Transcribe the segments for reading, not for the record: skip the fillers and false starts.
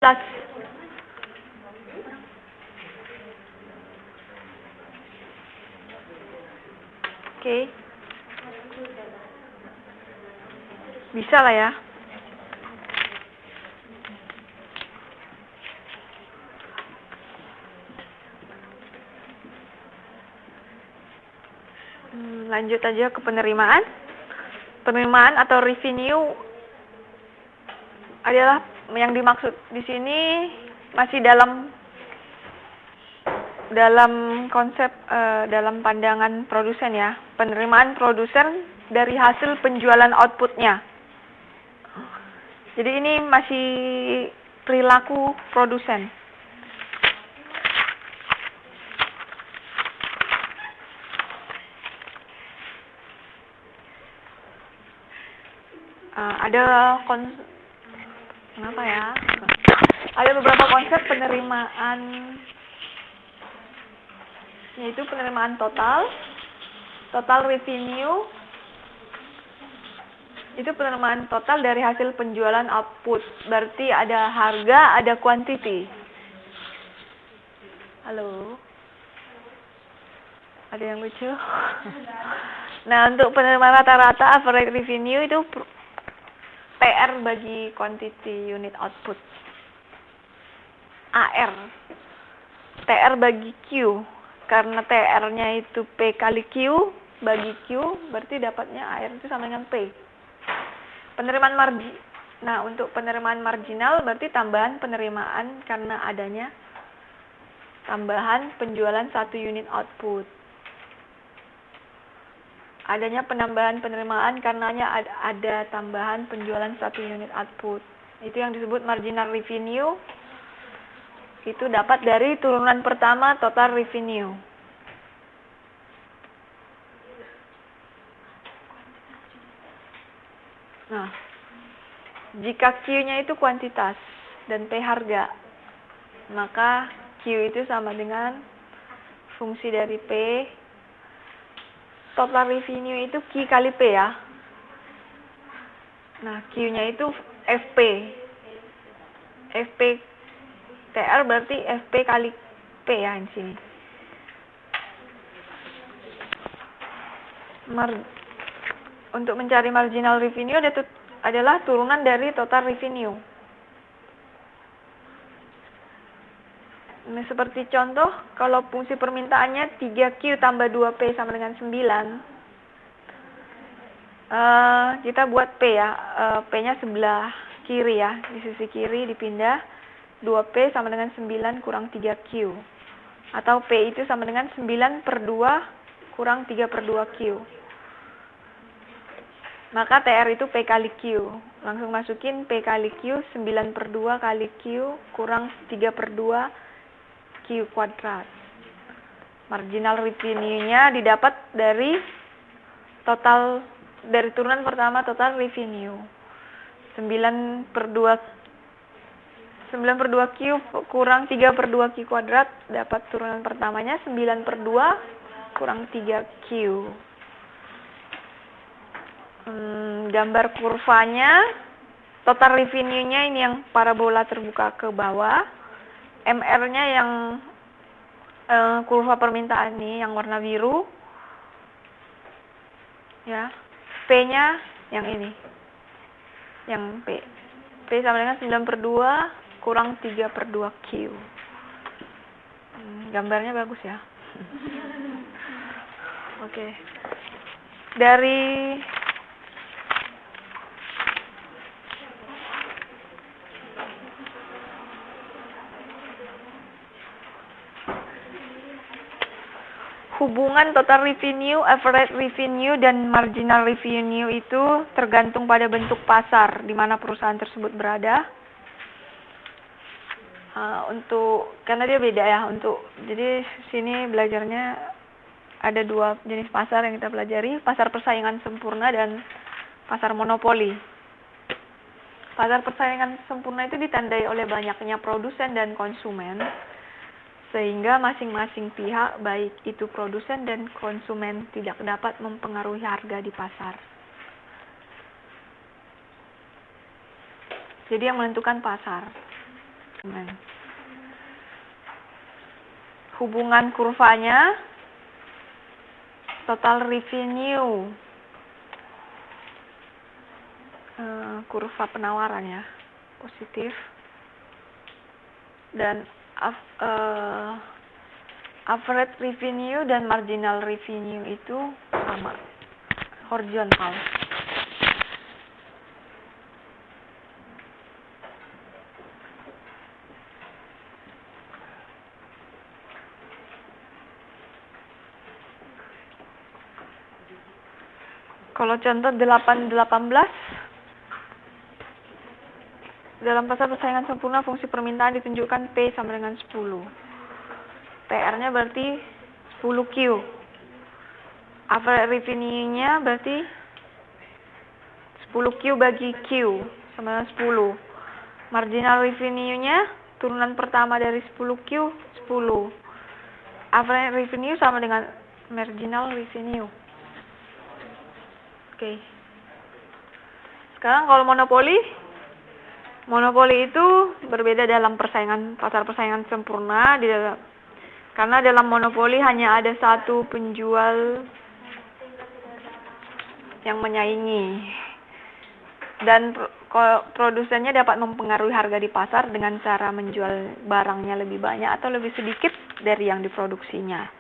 Plus. Oke. Bisa lah ya. Lanjut aja ke penerimaan. Penerimaan atau revenue adalah yang dimaksud di sini masih dalam konsep dalam pandangan produsen ya. Penerimaan produsen dari hasil penjualan outputnya. Jadi ini masih perilaku produsen. Ada beberapa konsep penerimaan, yaitu penerimaan total revenue, itu penerimaan total dari hasil penjualan output, berarti ada harga, ada quantity. Halo? Ada yang lucu? Nah, untuk penerimaan rata-rata average revenue itu TR bagi quantity unit output. AR. TR bagi Q. Karena TR-nya itu P kali Q bagi Q, berarti dapatnya AR itu sama dengan P. Penerimaan margin. Nah, untuk penerimaan marginal berarti tambahan penerimaan karena adanya tambahan penjualan 1 unit output. Adanya penambahan penerimaan karenanya ada tambahan penjualan 1 unit output. Itu yang disebut marginal revenue. Itu dapat dari turunan pertama total revenue. Nah, jika Q-nya itu kuantitas dan P harga, maka Q itu sama dengan fungsi dari P. Total revenue itu Q kali P ya. Nah, Q-nya itu FP. FP TR berarti FP kali P ya di sini. Untuk mencari marginal revenue adalah turunan dari total revenue. Nah, seperti contoh, kalau fungsi permintaannya 3Q tambah 2P sama dengan 9. Kita buat P ya. P-nya sebelah kiri ya. Di sisi kiri dipindah. 2P sama dengan 9 kurang 3Q. Atau P itu sama dengan 9 per 2 kurang 3 per 2Q. Maka TR itu P kali Q. Langsung masukin P kali Q, 9 per 2 kali Q kurang 3 per 2 Q kuadrat. Marginal revenue-nya didapat dari turunan pertama total revenue. 9 per 2Q kurang 3 per 2Q kuadrat, dapat turunan pertamanya 9 per 2 kurang 3Q. Gambar kurvanya, total revenue-nya ini yang parabola terbuka ke bawah, MR-nya yang kurva permintaan ini yang warna biru, ya, P-nya yang ini, yang P sama dengan 9 per 2 kurang 3 per 2Q. Gambarnya bagus ya. Oke. Dari hubungan total revenue, average revenue, dan marginal revenue itu tergantung pada bentuk pasar di mana perusahaan tersebut berada. Karena dia beda ya. Jadi sini belajarnya ada 2 jenis pasar yang kita pelajari, pasar persaingan sempurna dan pasar monopoli. Pasar persaingan sempurna itu ditandai oleh banyaknya produsen dan konsumen, sehingga masing-masing pihak, baik itu produsen dan konsumen, tidak dapat mempengaruhi harga di pasar. Jadi yang menentukan pasar. Nah, hubungan kurvanya total revenue, kurva penawaran ya, positif, dan average revenue dan marginal revenue itu sama, horizontal. Kalau contoh 8.18, dalam pasar persaingan sempurna fungsi permintaan ditunjukkan P sama dengan 10. PR-nya berarti 10Q. Average revenue-nya berarti 10Q bagi Q sama dengan 10. Marginal revenue-nya turunan pertama dari 10Q 10. Average revenue sama dengan marginal revenue. Oke. Sekarang kalau monopoli itu berbeda dalam pasar persaingan sempurna karena dalam monopoli hanya ada satu penjual yang menyaingi dan produsennya dapat mempengaruhi harga di pasar dengan cara menjual barangnya lebih banyak atau lebih sedikit dari yang diproduksinya.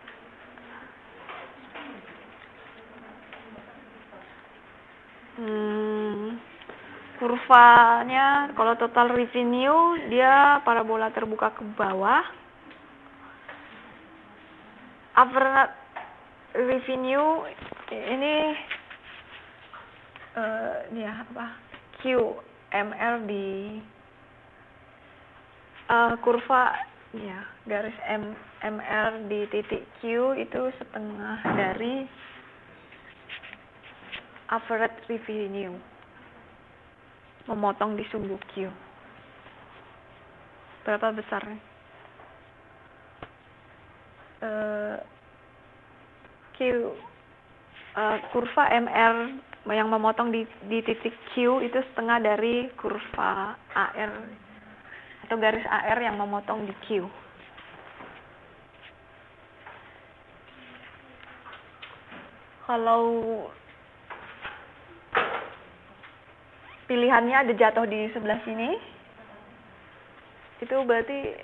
Kurvanya kalau total revenue dia parabola terbuka ke bawah. Average revenue ini QMR di kurva ya, garis MR di titik Q itu setengah dari average revenue, memotong di sumbu Q. Berapa besarnya? Kurva MR yang memotong di titik Q itu setengah dari kurva AR atau garis AR yang memotong di Q. Kalau pilihannya ada jatuh di sebelah sini, itu berarti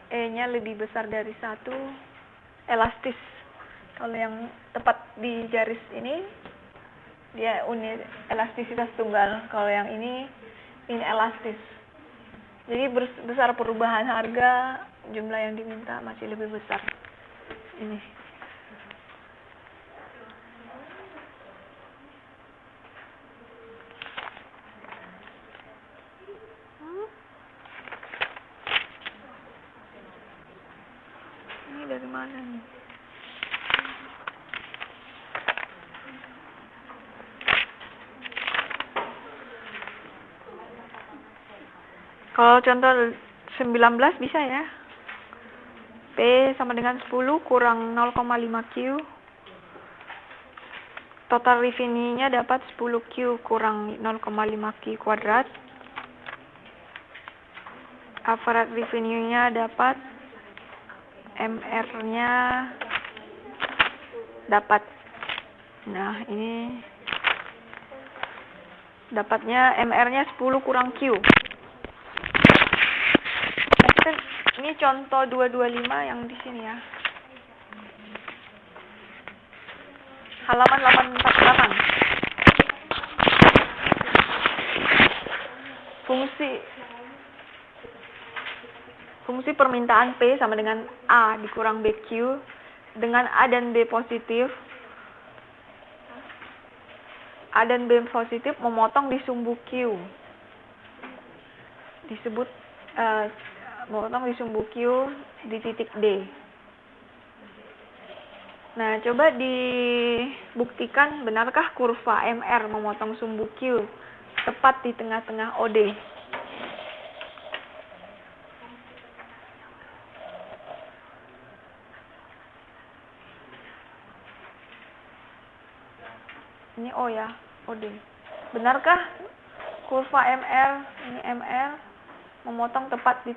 E-nya lebih besar dari 1, elastis. Kalau yang tepat di garis ini, dia unit elastisitas tunggal. Kalau yang ini elastis. Jadi besar perubahan harga, jumlah yang diminta masih lebih besar. Ini. Ini dari mana nih? Kalau contoh 19 bisa ya. P sama dengan 10 kurang 0,5Q. Total revenue-nya dapat 10Q kurang 0,5Q kuadrat. Average revenue-nya dapat, MR-nya dapat. Nah, ini dapatnya MR-nya 10 kurang Q. Ini contoh 225 yang di sini ya. Halaman 848. Fungsi permintaan P sama dengan A dikurang BQ dengan A dan B positif. A dan B positif memotong di sumbu Q. Disebut memotong di sumbu Q di titik D. Nah, coba dibuktikan benarkah kurva MR memotong sumbu Q tepat di tengah-tengah OD. Ini O ya, OD. Benarkah kurva MR, ini MR memotong tepat di